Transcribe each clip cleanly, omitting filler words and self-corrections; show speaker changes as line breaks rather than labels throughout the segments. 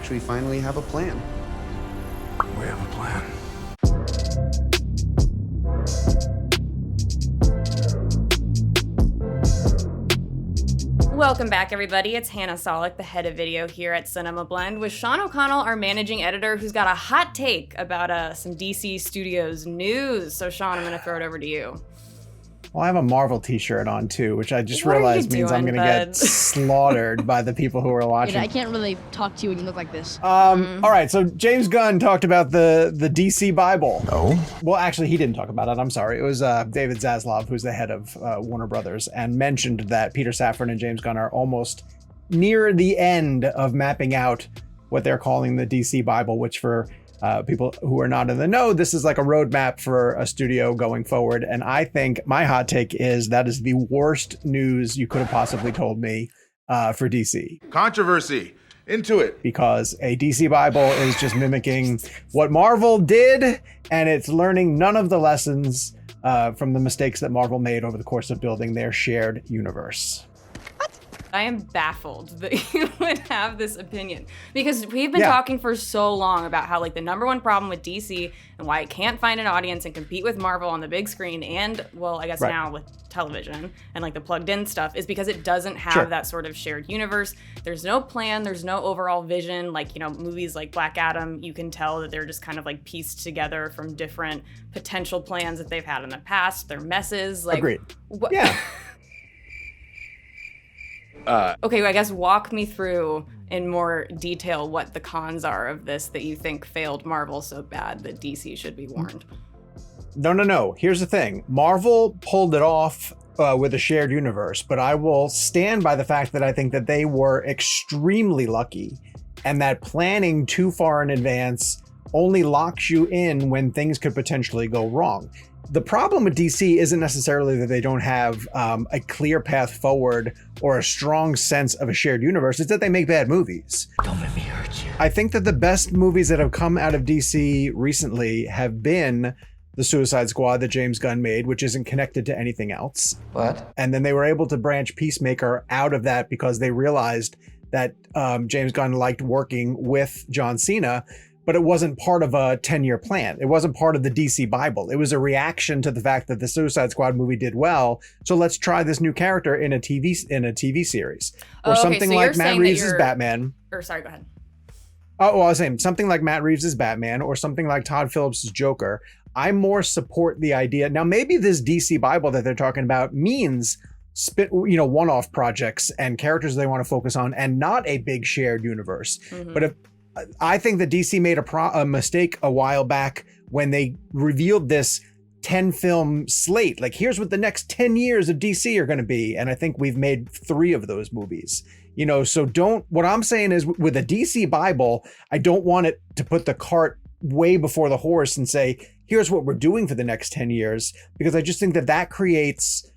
actually finally have a plan.
We have a plan.
Welcome back, everybody. It's Hannah Saulic, the head of video here at CinemaBlend, with Sean O'Connell, our managing editor, who's got a hot take about some DC Studios news. So, Sean, I'm going to throw it over to you.
Well, I have a Marvel t-shirt on, too, which I just
What
realized
are you
means I'm
doing,
going to
bud?
get slaughtered by the people who are watching.
I can't really talk to you when you look like this.
All right, so James Gunn talked about the DC Bible.
Oh?
Well, actually, he didn't talk about it. I'm sorry. It was David Zaslav, who's the head of Warner Brothers, and mentioned that Peter Safran and James Gunn are almost near the end of mapping out what they're calling the DC Bible, which for people who are not in the know, this is like a roadmap for a studio going forward. And I think my hot take is that is the worst news you could have possibly told me for DC.
Controversy. Into it.
Because a DC Bible is just mimicking what Marvel did, and it's learning none of the lessons from the mistakes that Marvel made over the course of building their shared universe.
I am baffled that you would have this opinion, because we've been talking for so long about how, like, the number one problem with DC and why it can't find an audience and compete with Marvel on the big screen and, well, I guess now with television and like the plugged in stuff, is because it doesn't have that sort of shared universe. There's no plan, there's no overall vision. Like, you know, movies like Black Adam, you can tell that they're just kind of like pieced together from different potential plans that they've had in the past. They're messes. Like,
Agreed. Yeah.
Okay, well, I guess walk me through in more detail what the cons are of this that you think failed Marvel so bad that DC should be warned.
No. Here's the thing. Marvel pulled it off with a shared universe, but I will stand by the fact that I think that they were extremely lucky, and that planning too far in advance only locks you in when things could potentially go wrong. The problem with DC isn't necessarily that they don't have a clear path forward or a strong sense of a shared universe. It's that they make bad movies.
Don't let me hurt you.
I think that the best movies that have come out of DC recently have been the Suicide Squad that James Gunn made, which isn't connected to anything else.
What?
And then they were able to branch Peacemaker out of that because they realized that James Gunn liked working with John Cena, but it wasn't part of a 10-year plan. It wasn't part of the DC Bible. It was a reaction to the fact that the Suicide Squad movie did well. So let's try this new character in a TV series. Or something
so
like Matt Reeves' Batman.
Or sorry, go ahead.
Oh, well, I was saying something like Matt Reeves' Batman or something like Todd Phillips' Joker. I more support the idea. Now, maybe this DC Bible that they're talking about means one-off projects and characters they want to focus on, and not a big shared universe. Mm-hmm. But I think that DC made a mistake a while back when they revealed this 10-film slate. Like, here's what the next 10 years of DC are going to be. And I think we've made 3 of those movies. So what I'm saying is, with a DC Bible, I don't want it to put the cart way before the horse and say, here's what we're doing for the next 10 years. Because I just think that creates...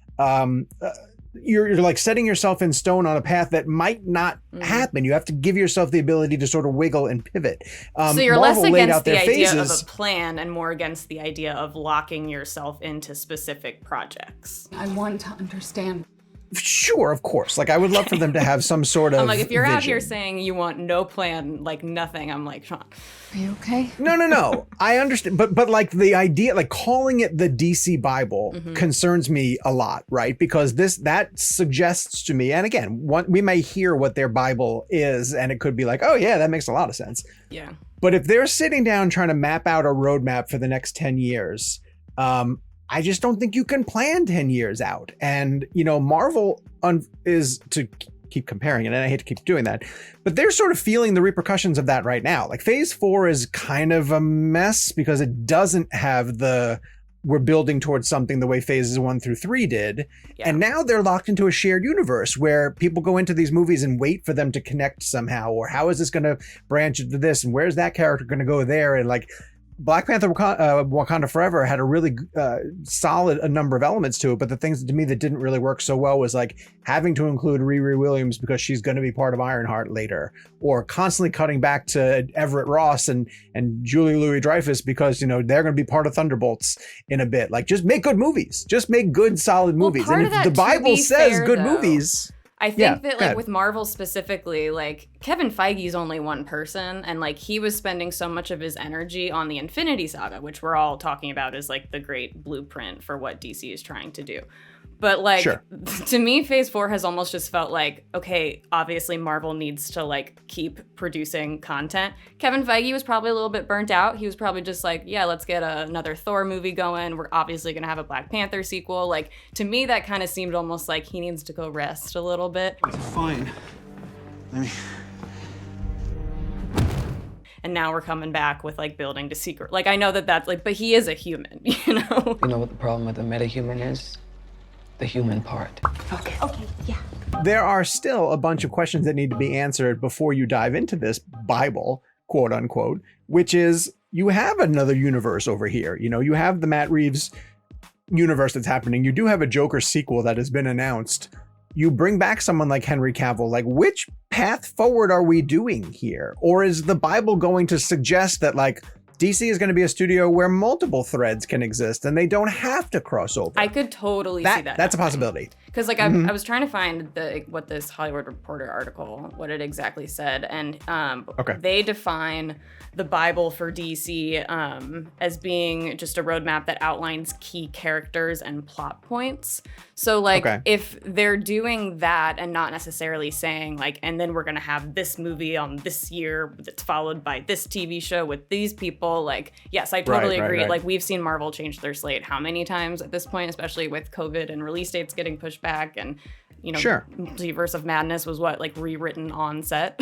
You're like setting yourself in stone on a path that might not happen. You have to give yourself the ability to sort of wiggle and pivot.
So you're
Marvel
less against the idea
phases.
of a plan and more against the idea of locking yourself into specific projects.
I want to understand.
Sure, of course. Like, I would love for them to have some sort of
I'm like, if you're out
vision.
here saying you want no plan, like nothing, I'm like, Sean.
Are you okay?
No. I understand. But like the idea, like calling it the DC Bible concerns me a lot, right? Because that suggests to me, and again, we may hear what their Bible is, and it could be like, oh yeah, that makes a lot of sense.
Yeah.
But if they're sitting down trying to map out a roadmap for the next 10 years, I just don't think you can plan 10 years out. And, Marvel is, to keep comparing it, and I hate to keep doing that, but they're sort of feeling the repercussions of that right now. Like, Phase 4 is kind of a mess because it doesn't have we're building towards something the way Phases 1 through 3 did. Yeah. And now they're locked into a shared universe where people go into these movies and wait for them to connect somehow, or how is this going to branch into this, and where's that character going to go there? And like, Black Panther Wakanda Forever had a really solid a number of elements to it, but the things to me that didn't really work so well was like having to include Riri Williams because she's going to be part of Ironheart later, or constantly cutting back to Everett Ross and Julie Louis-Dreyfus because, they're going to be part of Thunderbolts in a bit. Like, just make good movies. Just make good, solid movies. And if the Bible says good movies...
I think that like with Marvel specifically, like Kevin Feige's only one person, and like he was spending so much of his energy on the Infinity Saga, which we're all talking about as like the great blueprint for what DC is trying to do. But like to me, Phase 4 has almost just felt like, okay, obviously Marvel needs to like keep producing content. Kevin Feige was probably a little bit burnt out. He was probably just like, yeah, let's get another Thor movie going. We're obviously gonna have a Black Panther sequel. Like to me, that kind of seemed almost like he needs to go rest a little bit.
Fine. Let me...
And now we're coming back with like building to secret. Like I know that that's like, but he is a human, you know?
You know what the problem with the metahuman is? The human part.
Okay, yeah.
There are still a bunch of questions that need to be answered before you dive into this Bible, quote unquote, which is you have another universe over here. You know, you have the Matt Reeves universe that's happening. You do have a Joker sequel that has been announced. You bring back someone like Henry Cavill. Like, which path forward are we doing here? Or is the Bible going to suggest that like DC is going to be a studio where multiple threads can exist and they don't have to cross over?
I could totally see that.
That's a possibility.
Because like I was trying to find what this Hollywood Reporter article, what it exactly said, and they define the Bible for DC as being just a roadmap that outlines key characters and plot points. So like if they're doing that and not necessarily saying like, and then we're gonna have this movie on this year that's followed by this TV show with these people, like yes, I totally agree. Like we've seen Marvel change their slate how many times at this point, especially with COVID and release dates getting pushed back, and you know, Multiverse of Madness was like rewritten on set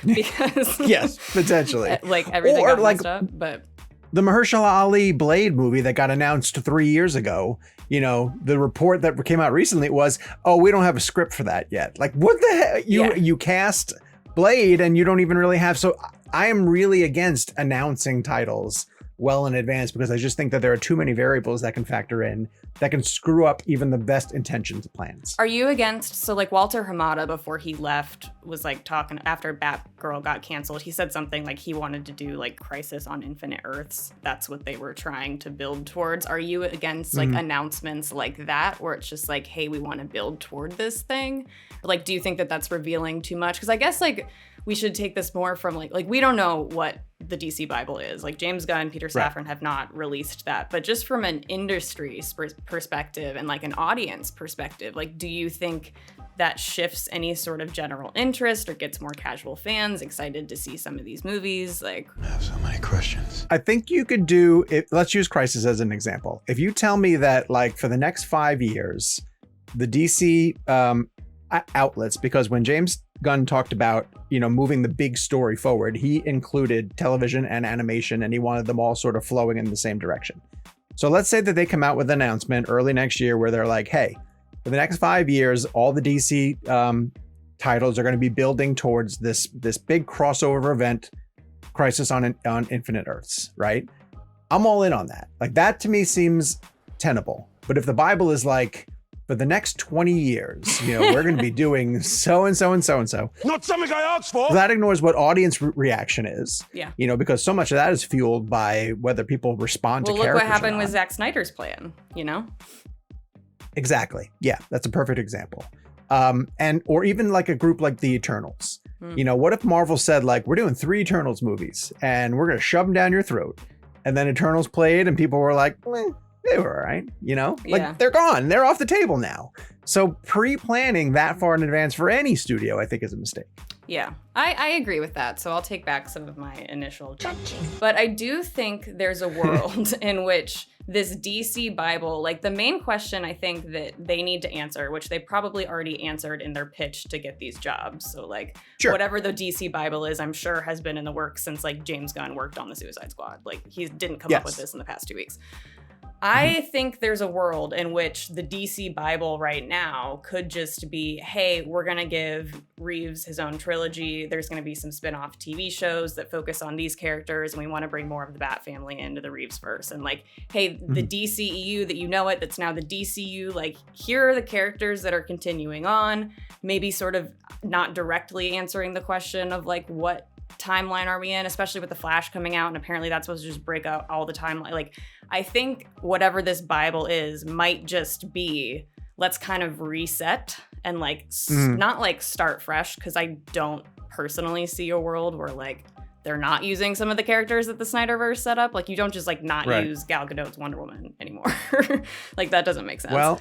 because
yes, potentially
like everything got messed up. But
the Mahershala Ali Blade movie that got announced 3 years ago, you know, the report that came out recently was, oh, we don't have a script for that yet. Like, what the heck? You cast Blade and you don't even really have. So I am really against announcing titles well in advance because I just think that there are too many variables that can factor in that can screw up even the best intentions of plans.
Are you against, so like Walter Hamada before he left was like talking after Batgirl got canceled, he said something like he wanted to do like Crisis on Infinite Earths. That's what they were trying to build towards. Are you against like announcements like that where it's just like, hey, we want to build toward this thing? Like, do you think that that's revealing too much? Because I guess like we should take this more from like we don't know what the DC Bible is. Like James Gunn, Peter Safran have not released that. But just from an industry perspective and like an audience perspective, like do you think that shifts any sort of general interest or gets more casual fans excited to see some of these movies? Like
I have so many questions.
I think you could do it. Let's use Crisis as an example. If you tell me that like for the next 5 years, the DC outlets, because when James Gunn talked about, you know, moving the big story forward, he included television and animation, and he wanted them all sort of flowing in the same direction. So let's say that they come out with an announcement early next year where they're like, hey, for the next 5 years, all the DC titles are going to be building towards this big crossover event, Crisis on Infinite Earths, right? I'm all in on that. Like that to me seems tenable. But if the Bible is like, for the next 20 years, you know, we're going to be doing so and so and so and so.
Not something I asked for.
That ignores what audience reaction is.
Yeah.
You know, because so much of that is fueled by whether people respond to characters.
Well, look what happened with Zack Snyder's plan, you know?
Exactly. Yeah, that's a perfect example. And or even like a group like the Eternals. You know, what if Marvel said like, we're doing 3 Eternals movies and we're going to shove them down your throat. And then Eternals played and people were like, they were all right, you know? Like they're gone. They're off the table now. So pre-planning that far in advance for any studio, I think is a mistake.
Yeah, I agree with that. So I'll take back some of my initial judging. But I do think there's a world in which this DC Bible, like the main question I think that they need to answer, which they probably already answered in their pitch to get these jobs. So like whatever the DC Bible is, I'm sure has been in the works since like James Gunn worked on the Suicide Squad. Like he didn't come up with this in the past 2 weeks. I think there's a world in which the DC Bible right now could just be, hey, we're going to give Reeves his own trilogy. There's going to be some spin-off TV shows that focus on these characters, and we want to bring more of the Bat family into the Reeves verse. And like, hey, the DCEU that you know it, that's now the DCU, like, here are the characters that are continuing on, maybe sort of not directly answering the question of like, what timeline are we in, especially with the Flash coming out, and apparently that's supposed to just break out all the timeline. Like, I think whatever this Bible is might just be let's kind of reset and like not like start fresh, because I don't personally see a world where like they're not using some of the characters that the Snyderverse set up. Like, you don't just like not use Gal Gadot's Wonder Woman anymore. Like, that doesn't make sense.
Well,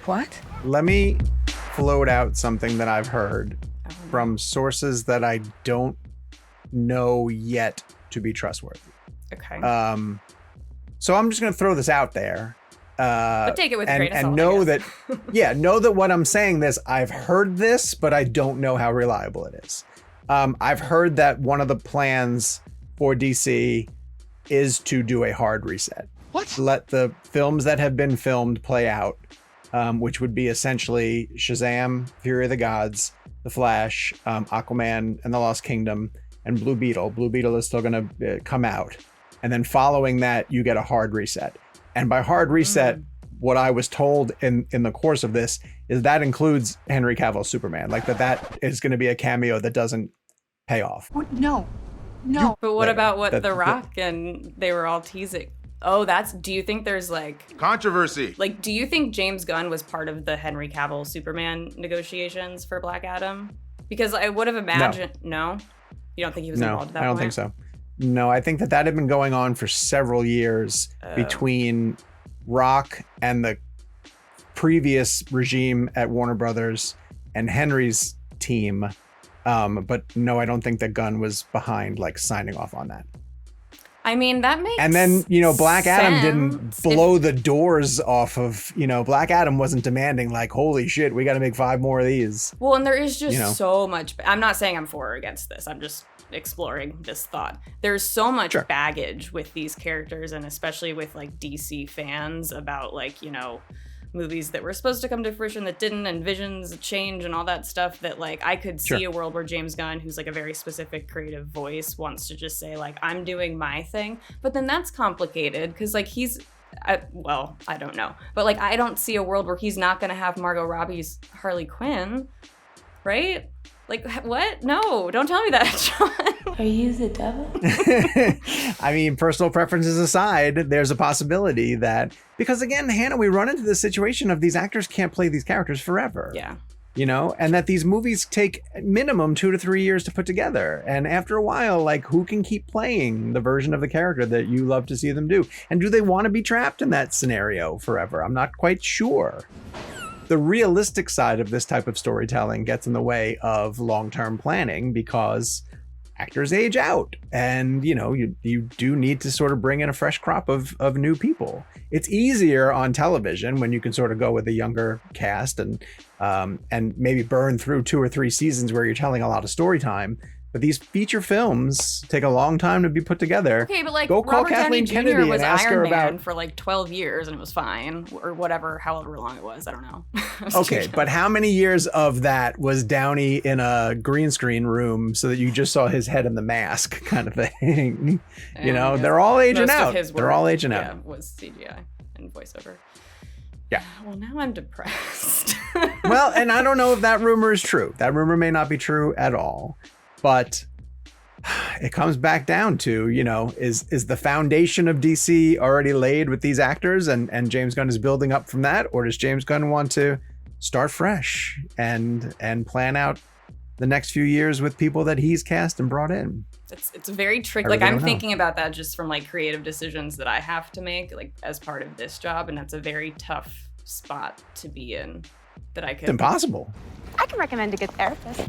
What?
let me float out something that I've heard from sources that I don't know yet to be trustworthy.
Okay.
So I'm just going to throw this out there.
But take it with a grain of salt,
and know that, know that what I'm saying this, I've heard this, but I don't know how reliable it is. I've heard that one of the plans for DC is to do a hard reset. What? Let the films that have been filmed play out, which would be essentially Shazam, Fury of the Gods, The Flash, Aquaman and the Lost Kingdom, and Blue Beetle. Blue Beetle is still going to come out. And then following that, you get a hard reset. And by hard reset, what I was told in the course of this is that includes Henry Cavill's Superman. Like that is going to be a cameo that doesn't pay off.
No.
But what about what The Rock and they were all teasing? Oh, do you think there's like
Controversy.
Like, do you think James Gunn was part of the Henry Cavill Superman negotiations for Black Adam? Because I would have imagined, no? You don't think he was involved at that point?
I don't think so. No, I think that had been going on for several years between Rock and the previous regime at Warner Brothers and Henry's team. But no, I don't think that Gunn was behind like signing off on that.
I mean, that makes
And then, Black Adam didn't
sense
blow the doors off of, Black Adam wasn't demanding like, holy shit, we got to make 5 more of these.
Well, and there is just so much. I'm not saying I'm for or against this. I'm just exploring this thought. There's so much baggage with these characters, and especially with like DC fans about like, movies that were supposed to come to fruition that didn't, and visions change and all that stuff, that like I could see a world where James Gunn, who's like a very specific creative voice, wants to just say like, I'm doing my thing. But then that's complicated because like I don't know. But like, I don't see a world where he's not going to have Margot Robbie's Harley Quinn, right? Like, what? No, don't tell me that, John.
Are you the devil?
I mean, personal preferences aside, there's a possibility that, because again, Hannah, we run into the situation of these actors can't play these characters forever.
Yeah.
And that these movies take minimum 2 to 3 years to put together. And after a while, like, who can keep playing the version of the character that you love to see them do? And do they want to be trapped in that scenario forever? I'm not quite sure. The realistic side of this type of storytelling gets in the way of long-term planning because actors age out, and you do need to sort of bring in a fresh crop of new people. It's easier on television when you can sort of go with a younger cast and maybe burn through 2 or 3 seasons where you're telling a lot of story time. But these feature films take a long time to be put together.
Okay, but like
go call
Robert
Kathleen
Downey Jr.
Kennedy
was
and ask
Iron
her
Man
about
for like 12 years and it was fine, or whatever, however long it was. I don't know.
Okay, but how many years of that was Downey in a green screen room so that you just saw his head in the mask kind of thing? They're all aging out. They're all aging out.
Was CGI and voiceover.
Yeah.
Well, now I'm depressed.
Well, and I don't know if that rumor is true. That rumor may not be true at all. But it comes back down to, is the foundation of DC already laid with these actors and James Gunn is building up from that? Or does James Gunn want to start fresh and plan out the next few years with people that he's cast and brought in?
It's very tricky. Like, I'm thinking about that just from like creative decisions that I have to make like as part of this job. And that's a very tough spot to be in that I could.
It's impossible.
I can recommend a good therapist.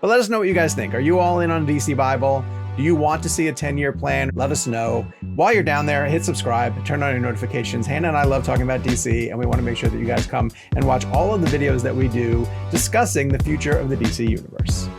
But let us know what you guys think. Are you all in on DC Bible? Do you want to see a 10-year plan? Let us know. While you're down there, hit subscribe, turn on your notifications. Hannah and I love talking about DC, and we want to make sure that you guys come and watch all of the videos that we do discussing the future of the DC universe.